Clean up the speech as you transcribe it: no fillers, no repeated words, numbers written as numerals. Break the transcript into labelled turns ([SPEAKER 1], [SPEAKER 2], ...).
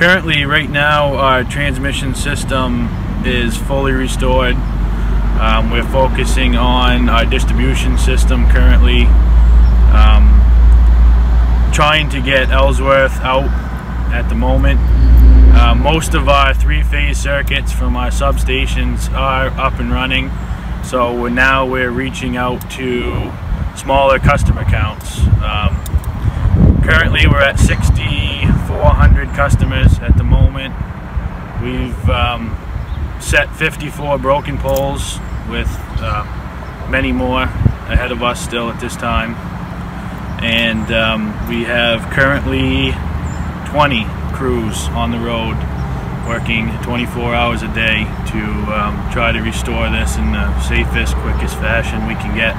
[SPEAKER 1] Currently, right now, our transmission system is fully restored. We're focusing on our distribution system currently, trying to get Ellsworth out at the moment. Most of our three-phase circuits from our substations are up and running, so we're reaching out to smaller customer counts. Currently we're at 6,400 customers at the moment. We've set 54 broken poles with many more ahead of us still at this time. And we have currently 20 crews on the road working 24 hours a day to try to restore this in the safest, quickest fashion we can get.